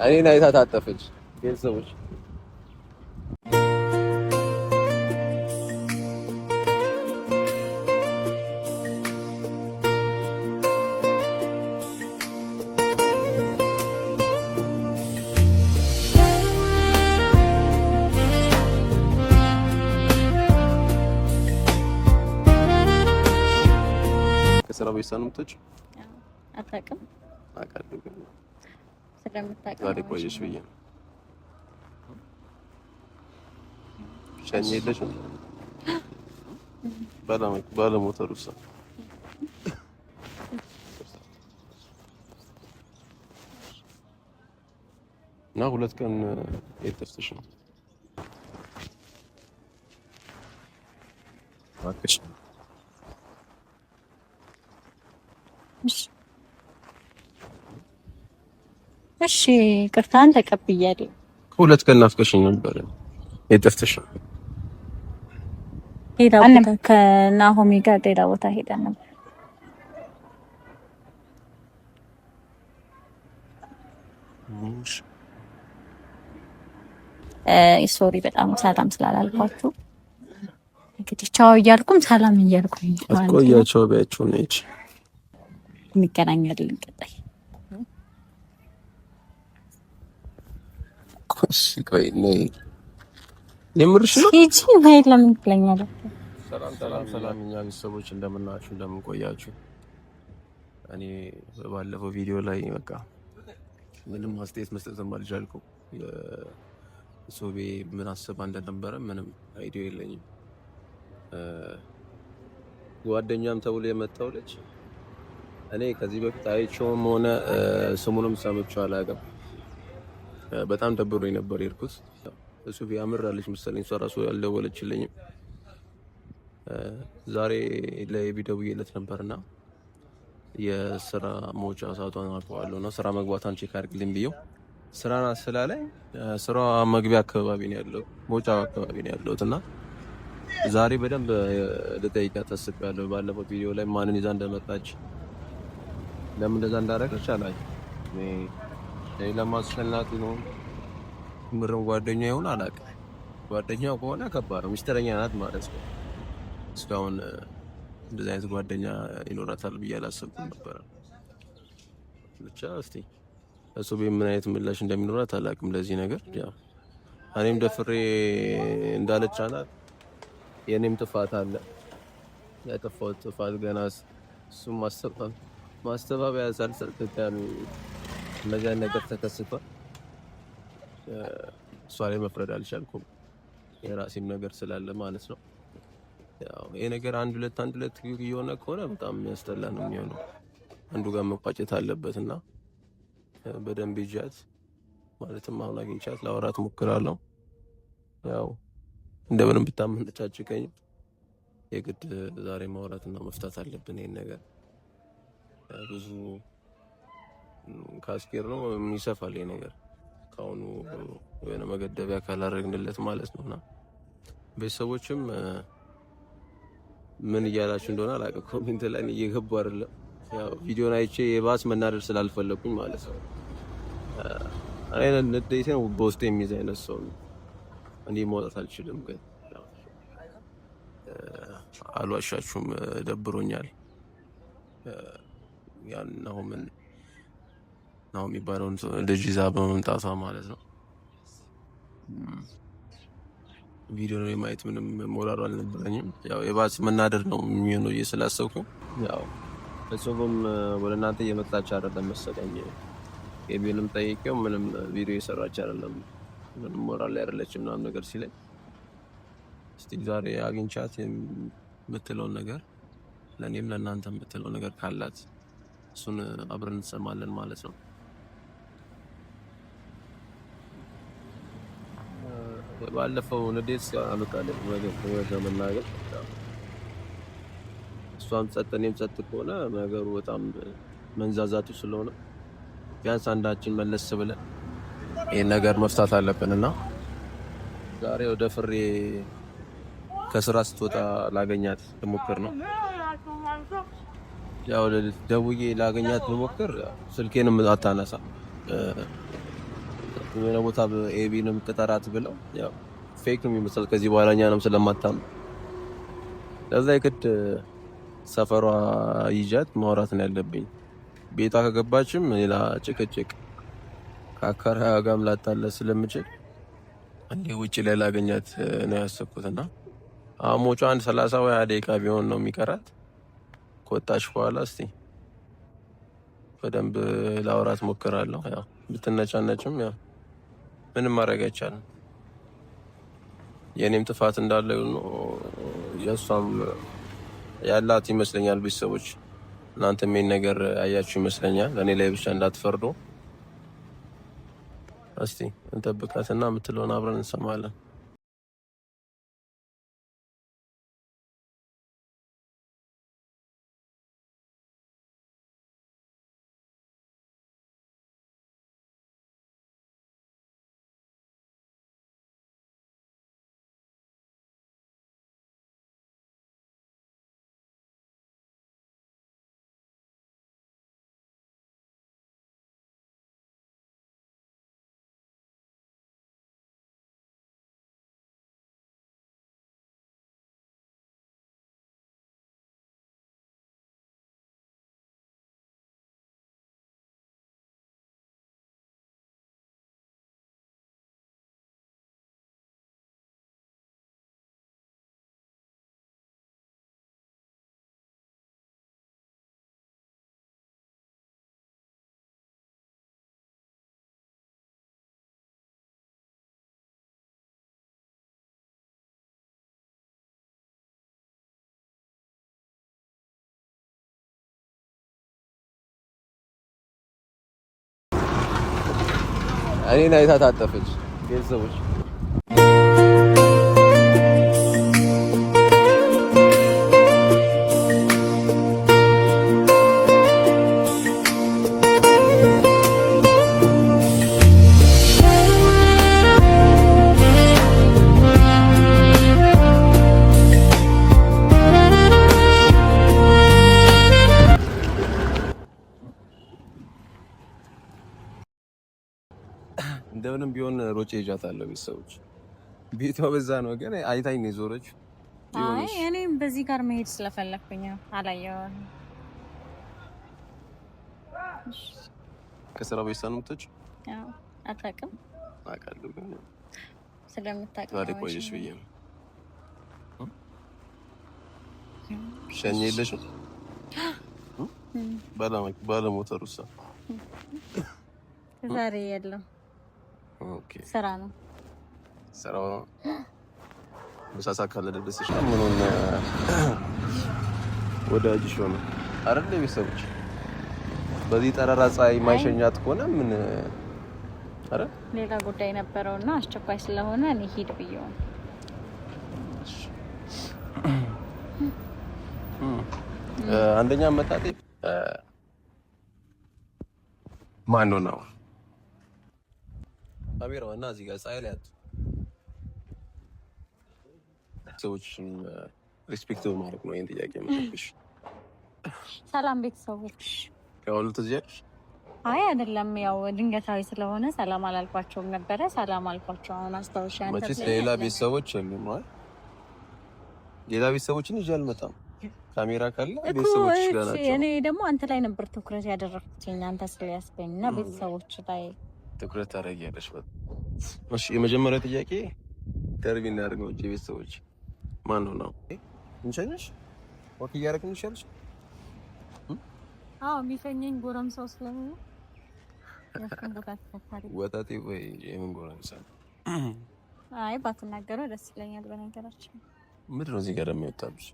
እኔን አይታ ታጠፈች። ቤተሰቦች ከስራ በይሳ ነው የምትወጪው? አታውቅም? አውቃለሁ ግን ስለምታውቀው ዛሬ ቆየሽ ብዬ ነው። ሸኝ የለሽም? ባለሞተሩ ሰው እና 2 ቀን የት ጠፍተሽ ነው? እባክሽ እሺ ቅርታን ተቀብያለሁ። 2 ቀን ናፍቀሽኝ ነበር። የት ጠፍተሽ ነው? ሄዳ ከናሆሚ ጋር ሌላ ቦታ ሄደን ነበር። ሶሪ በጣም ሰላም ስላላልኳችሁ እንግዲህ ቻው እያልኩም ሰላም እያልኩኝ አትቆያቸው በያቸው ነች። እንገናኛለን ቀጣይ። ቆይ ነይ የምርሽ ነው? እጂ ወይ ለምን ትለኛለህ? ሰላም እኛ ቤተሰቦች እንደምናችሁ እንደምንቆያችሁ። እኔ ባለፈው ቪዲዮ ላይ በቃ ምንም አስተያየት መስጠትም አልቻልኩም። ሶቤ ምን አስባ እንደነበረ ምንም አይዲያ የለኝም። ጓደኛም ተብሎ የመጣው ልጅ እኔ ከዚህ በፊት አይቼውም ሆነ ስሙንም ሰምቼው አላውቅም። በጣም ደብሮኝ ነበር የሄድኩት። ሶቤ አምራለች መሰለኝ፣ እሷ ራሱ ያልደወለችልኝም። ዛሬ ለቪዲዮ ብዬለት ነበርና የስራ መውጫ ሰዓቷን አውቀዋለሁና ስራ መግባቷን ቼክ አድርግልኝ ብዬው ስራ ስላለኝ ስራ መግቢያ አካባቢ ነው ያለው፣ መውጫ አካባቢ ነው ያለውትና ዛሬ በደንብ ልጠይቃት አስቤያለሁ። ባለፈው ቪዲዮ ላይ ማንን ይዛ እንደመጣች ለምን እንደዛ እንዳደረገች አላየሁም። እኔ ለማስፈላጊ ነው ምርም ጓደኛ ይሁን አላውቅም። ጓደኛው ከሆነ ከባድ ነው፣ ሚስጥረኛ ናት ማለት ነው። እስካሁን እንደዚህ አይነት ጓደኛ ይኖራታል ብዬ አላሰብኩም ነበር። ብቻ እስቲ እሱ ምን አይነት ምላሽ እንደሚኖራት አላውቅም ለዚህ ነገር። ያው እኔም ደፍሬ እንዳለቻናት የኔም ጥፋት አለ። ያጠፋሁት ጥፋት ገና እሱም ማስተባበያ ሳልሰጥታሉ እንደዚህ ነገር ተከስቷል። እሷ ላይ መፍረድ አልቻልኩም፣ የራሴም ነገር ስላለ ማለት ነው። ያው ይሄ ነገር አንድ ሁለት እየሆነ ከሆነ በጣም የሚያስጠላ ነው የሚሆነው። አንዱ ጋር መቋጨት አለበትና በደንብ ይጃት ማለትም አሁን አግኝቻት ላወራት ሞክራለሁ። ያው እንደምንም ብታመነጫጭቀኝ የግድ ዛሬ ማውራትና መፍታት አለብን ይሄን ነገር። ብዙ ካስኬር ነው የሚሰፋል ይሄ ነገር ካሁኑ የሆነ መገደቢያ ካላረግንለት ማለት ነውና ቤተሰቦችም ምን እያላችሁ እንደሆነ አላውቅም። ኮሜንት ላይ እየገቡ አይደለም። ያው ቪዲዮን አይቼ የባስ መናደር ስላልፈለኩኝ ማለት ነው። እኔ ንዴቴን በውስጤ የሚይዝ አይነት ሰው እንዲህ መውጣት አልችልም። ግን አልዋሻችሁም፣ ደብሮኛል። ያን ነው የሚባለውን ልጅ ይዛ በመምጣቷ ማለት ነው። ቪዲዮ ነው የማየት ምንም ሞራሉ አልነበረኝም። ያው የባስ መናደር ነው የሚሆነው እየስላሰብኩ ያው እሱም ወደ እናንተ እየመጣች አይደለም መሰለኝ። የቢልም ጠይቄው ምንም ቪዲዮ እየሰራች አይደለም፣ ምንም ሞራል ላይ አይደለችም ምናምን ነገር ሲለኝ እስቲ ዛሬ አግኝቻት የምትለውን ነገር ለእኔም ለእናንተ የምትለው ነገር ካላት እሱን አብረን እንሰማለን ማለት ነው። ባለፈው ንዴት አልወጣለች ወደ መናገር እሷም ጸጥ እኔም ጸጥ ከሆነ ነገሩ በጣም መንዛዛቱ ስለሆነ ቢያንስ አንዳችን መለስ ብለን ይሄን ነገር መፍታት አለብንና ዛሬ ወደ ፍሬ ከስራ ስትወጣ ላገኛት ልሞክር ነው። ያው ደውዬ ላገኛት ልሞክር፣ ስልኬንም አታነሳ። የሆነ ቦታ ኤቢ ነው የምትጠራት ብለው ያው ፌክ ነው የሚመስለው ከዚህ በኋላ እኛንም ስለማታም ለዛ የግድ ሰፈሯ ይጃት ማውራት ነው ያለብኝ። ቤቷ ከገባችም ሌላ ጭቅጭቅ ከአካባቢዋ ጋርም ላታለ ስለምችል እንዴ ውጪ ላይ ላገኛት ነው ያሰብኩትና አሞቿ አንድ 30 ወይ 20 ደቂቃ ቢሆን ነው የሚቀራት። ከወጣች በኋላ እስቲ በደንብ ላውራት ሞክራለሁ። ያው ብትነጫነጭም ያው ምንም ማድረግ አይቻልም። የኔም ጥፋት እንዳለ ነው የሷም ያላት ይመስለኛል። ቤተሰቦች እናንተም ይሄን ነገር አያችሁ ይመስለኛል። እኔ ላይ ብቻ እንዳትፈርዱ። እስቲ እንጠብቃትና የምትለውን አብረን እንሰማለን። እኔን አይታ ታጠፈች። ቤተሰቦች እንደምንም ቢሆን ሮጬ ይዣታለሁ። ቤተሰቦች ቤቷ በዛ ነው ግን አይታኝ ነው ዞረች። አይ እኔም በዚህ ጋር መሄድ ስለፈለኩኝ አላየሁም። ከስራ ቤት ነው የምትወጪው? አዎ አታውቅም? አውቃለሁ ግን ስለምታውቅ ታዲያ ቆየሽ ብዬ ነው። ሸኝ የለሽም? ባለሞተሩሳ ዛሬ የለም። ኦኬ ስራ ነው። ስራው ነው። መሳሳ ካለ ደብስሽ ምኑን ወዳጅሽ ሆነ አይደል? ቤተሰቦች በዚህ ጠራራ ፀሐይ ማይሸኛት ከሆነ ምን አረ ሌላ ጉዳይ ነበረውና አስቸኳይ ስለሆነ እኔ ሂድ ብየው። አንደኛ መጣጤ ማን ነው? ካሜራው እና እዚህ ጋር ፀሐይ ላይ አት ሰዎችን ሪስፔክት በማድረግ ነው ይሄን ጥያቄ የምጠይቅሽ። ሰላም ቤተሰቦች። ያው ልትዚያሽ? አይ አይደለም፣ ያው ድንገታዊ ስለሆነ ሰላም አላልኳቸውም ነበረ። ሰላም አልኳቸው። አሁን አስታውሻ አንተ መቼስ ሌላ ቤተሰቦች የሉም አይደል? ሌላ ቤተሰቦችን ይዤ አልመጣም። ካሜራ ካለ ቤተሰቦች ጋር ናቸው። እኔ ደግሞ አንተ ላይ ነበር ትኩረት ያደረኩት አንተ ስለያስገኝና ቤተሰቦች ላይ ትኩረት ታደርጊያለሽ። እሺ የመጀመሪያ ጥያቄ ደርቢ እናድርገው እንጂ ቤተሰቦች ማን ነው እንሸኝሽ? ወክ እያደረግን እንሸኝሽ? አዎ የሚፈኘኝ ጎረምሳው ስለሆነ ወጣቴ ወይ የምን ጎረምሳ? አይ ባትናገረው ደስ ይለኛል። በነገራችን ምንድን ነው እዚህ ጋር ደግሞ የወጣብሽ?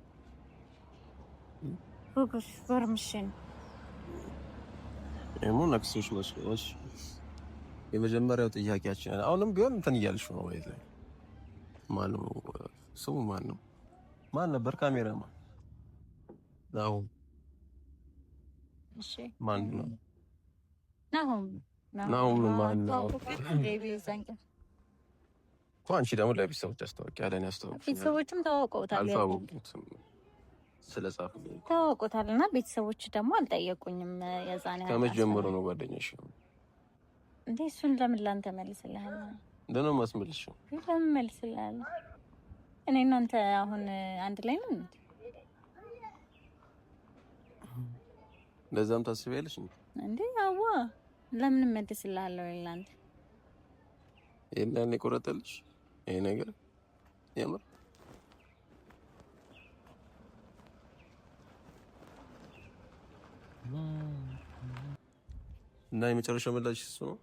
ፎክስ ፎርምሽን ነክሶሽ መስሎሽ። የመጀመሪያው ጥያቄያችን አሁንም ቢሆን እንትን እያልሽ ነው ወይ? ማን ነው ስሙ? ማን ነበር ካሜራማን? እሺ ማን ነው? ናሁም ማን ነው? አንቺ ደግሞ ለቤተሰቦች አስተዋወቂ ያለን ያስተዋወቂ። ቤተሰቦችም ተዋውቀውታል። ስለጻፍኩኝ ተዋውቀውታልና ቤተሰቦች ደግሞ አልጠየቁኝም። የዛኔ ከመቼ ጀምሮ ነው ጓደኛሽ? እንዴ እሱን ለምን ላንተ መልስልሃለሁ? እንደው ማስመልሽው ለምን መልስልሃለሁ? እኔ እናንተ አሁን አንድ ላይ ነን ለዛም ታስቢያለሽ እንዴ? አዋ ለምን መልስልሃለሁ ለላንተ? የለም የቆረጠልሽ ይሄ ነገር ያምር እና የመጨረሻው ምላሽ እሱ ነው።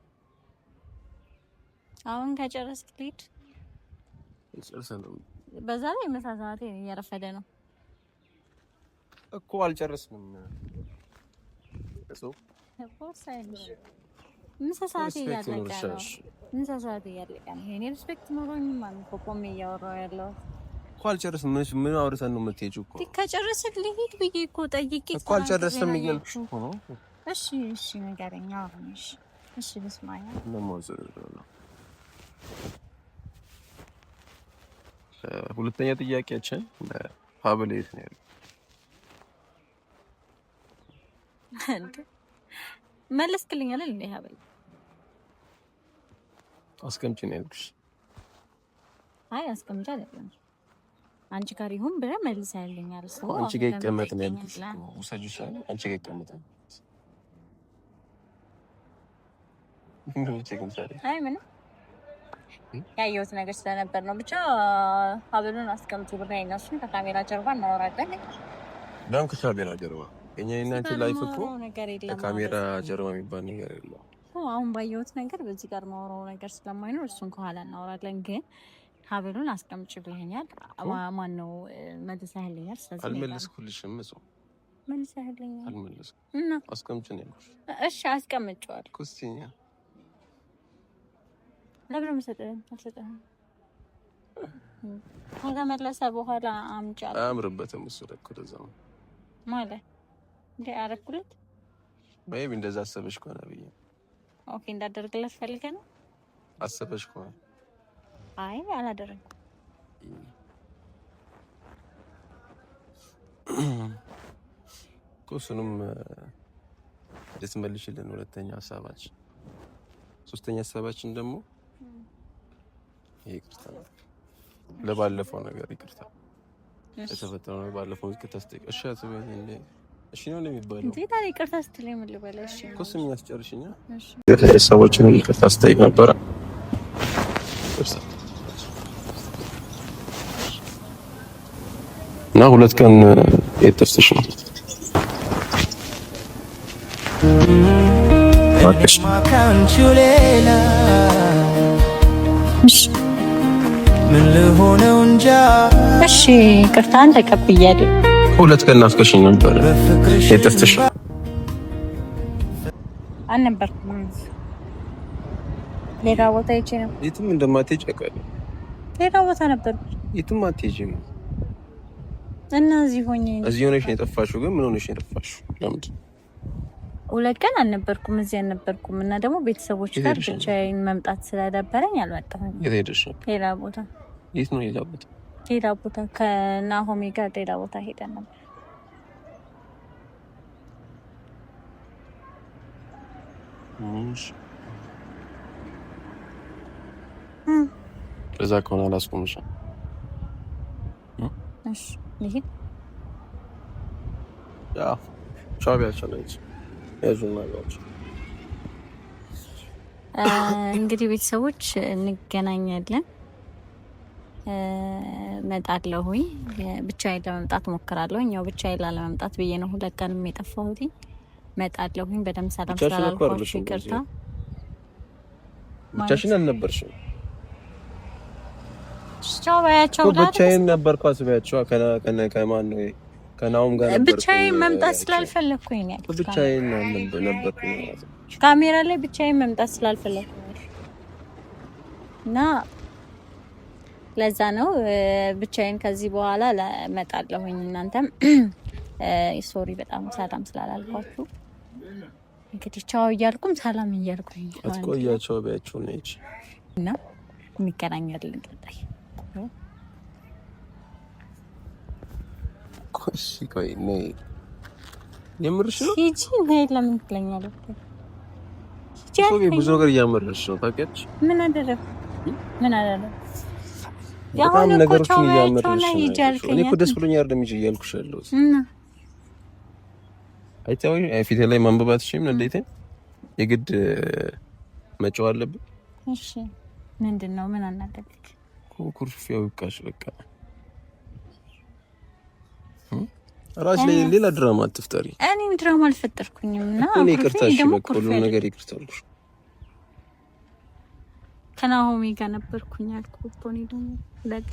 አሁን ከጨረስክ ልሂድ። ጨርሰናል። በዛ ላይ ምሳ ሰዓቴ እየረፈደ ነው እኮ አልጨረስንም። ምሳ ሰዓቴ እያለቀ ነው። ምሳ ሰዓቴ እያለቀ ነው። የኔ ሪስፔክት ኖሮኝ ማን ቆሜ እያወራሁ ያለው እኮ አልጨረስንም። ምን አውርተን ነው የምትሄጂው እኮ? ከጨረስክ ልሂድ ብዬ እኮ ጠይቄ እኮ አልጨረስንም እያልኩሽ እኮ ነው። እሺ ንገረኝ። አሁን እሺ ልስማኝ። ሁለተኛ ጥያቄያችን ሀብል የት ነው ያለው? መለስክልኝ አይደል እንዴ? ሀብል አስቀምጪ ነው ያልኩሽ። አይ አስቀምጪ አይደለም አንቺ ጋር ይሁን ብለህ መልሰህልኛል። አንቺ ጋር ይቀመጥ ነው ያልኩሽ። ውሰጂሽ አንቺ ጋር ይቀመጥ። አይ ምንም ያየሁት ነገር ስለነበር ነው። ብቻ ሀብሉን አስቀምጪ ብለኸኝ ነው። እሱን ከካሜራ ጀርባ እናወራለን። ለምን ከካሜራ ጀርባ? እኛ እናንተ ላይፍ እኮ ከካሜራ ጀርባ የሚባል ነገር የለም። አሁን ባየሁት ነገር በዚህ ጋር ማወራው ነገር ስለማይኖር እሱን ከኋላ እናወራለን። ግን ሀብሉን አስቀምጪ ብለኸኛል። ማን ነው መልሰህልኛል? ስለዚህ አልመለስኩልሽም። እሱ መልሰህልኛል። አልመለስኩም እና አስቀምጪ ነው ያልኩሽ። እሺ አስቀምጪዋለሁ። ኩስቲኛ ለምን መሰጠኝ? አልሰጠህም። ከመለሰ በኋላ አምጫለሁ። አያምርበትም እሱ እኮ ለዛ ነው ማለት እንዴ አረኩለት። ባይብ እንደዛ አሰበሽ ከሆነ ብዬ ኦኬ እንዳደርግለት ፈልገህ ነው? አሰበሽ ከሆነ አይ አላደረኩም። እሱንም ልትመልሽልን ሁለተኛ ሀሳባችን። ሶስተኛ ሀሳባችን ደግሞ ይቅርታ ለባለፈው ነገር ይቅርታ የተፈጠረው ነው። ባለፈው ይቅርታ ስትጠይቅ እሺ አትበይኝ እንዴ? እሺ ነው የሚባለው እንዴ? ታዲያ ይቅርታ ስትለኝ ምን ልበል? እሺ እኮ ስም ያስጨርሽኛ። እሺ ሰዎችን ይቅርታ ስትጠይቅ ነበር። እና ሁለት ቀን የተፍስሽ ነው ምን ልሆነው እንጃ። እሺ ቅርታን ተቀብያለሁ። ሁለት ቀን ናፍቀሽኝ ነበር። የተፍስሽ አልነበርኩም። ሌላ ቦታ ሄጄ ነው። የትም እንደማትሄጂ አውቃለሁ። ሌላ ቦታ ነበር። የትም አትሄጂም እና እዚህ ሆነሽ ነው የጠፋሽው። ግን ምን ሆነሽ ነው የጠፋሽው? ለምንድን ሁለት ቀን አልነበርኩም፣ እዚህ አልነበርኩም። እና ደግሞ ቤተሰቦች ጋር ብቻዬን መምጣት ስለደበረኝ አልመጣሁም። የት ሄደሽ ነው? ሌላ ቦታ። የት ነው ሌላ ቦታ? ሌላ ቦታ ከናሆሜ ጋር ሌላ ቦታ ሄደን ነበር። ለዛ ከሆነ አላስቆምሽም። እሺ ልሂድ። ያ ቻው ቢያቸው ነው ያዙና ያዙ። እንግዲህ ቤተሰቦች እንገናኛለን። መጣለሁኝ ብቻዬን ለመምጣት ሞክራለሁኝ። ያው ብቻዬን ላለመምጣት ብዬ ነው ሁለት ቀንም የጠፋሁት። መጣለሁኝ። በደምብ ሰላም ስላልኳችሁ ይቅርታ። ብቻሽን አልነበርሽም? ቻው ባያቸው ጋር ብቻዬን ነበርኩ። አስቢያቸው ከማን ነው? ከናውም ጋር ነበርኩ። ብቻዬን መምጣት ስላልፈለኩኝ ነው። ብቻዬን ነበርኩ ካሜራ ላይ ብቻዬን መምጣት ስላልፈለኩኝ እና ለዛ ነው ብቻዬን ከዚህ በኋላ ለመጣለሁኝ። እናንተም ሶሪ በጣም ሰላም ስላላልኳችሁ እንግዲህ ቻው እያልኩም ሰላም እያልኩኝ አትቆያቸው ባያቸው ነች እና እንገናኛለን ቀጣይ። እሺ ቆይ ነይ የምርሽ ነው? ሂጂ ነይ። ለምን ትለኛለህ? ሂጂ አልከኝ። ብዙ ነገር እያመረሽ ነው ታውቂያለሽ። ምን አደረኩ? በጣም ነገሮችን እያመረሽ ነው። እኔ እኮ ደስ ብሎኛል አይደለም እንጂ እያልኩሽ ያለሁት አይተኸው ፊቴ ላይ ማንበባትሽም እንዴት የግድ መጫወት አለብን። እሺ ምንድነው? ምን አናደርክ? ኩርፊያው ይብቃሽ በቃ። ራስ ላይ ሌላ ድራማ አትፍጠሪ። እኔም ድራማ አልፈጠርኩኝም እና እኔ ይቅርታሽ በቃ ሁሉ ነገር ይቅርታልሽ። ከናሆሚ ጋር ነበርኩኝ አልኩህ እኮ ነው ደግሞ ለግ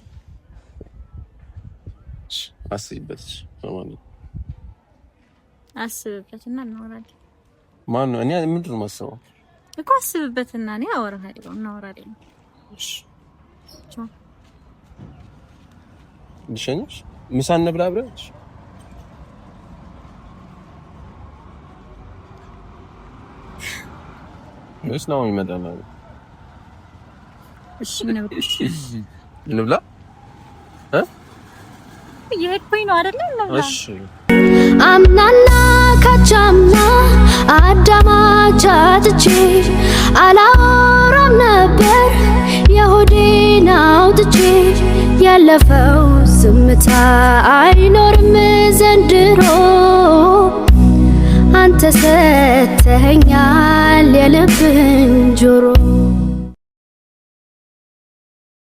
አስይበት ማን አስብበትና እናወራለን። ማን ነው? እኔ ምንድን ነው የማስበው እኮ አስብበትና እኔ አወራሃለሁ እናወራለን። እሺ ቻው። ልሸኝሽ ምሳ እንብላ አብረን። እሺ ነው የሚመጣው። እሺ እንብላ የሄድኩኝ ነው አይደለ? እንብላ። እሺ አምናና ካቻምና አዳማጭ አጥቼ አላወራም ነበር የሆዴን አውጥቼ ያለፈው ዝምታ አይኖርም ዘንድሮ አንተ ሰተኸኛል የልብን ጆሮ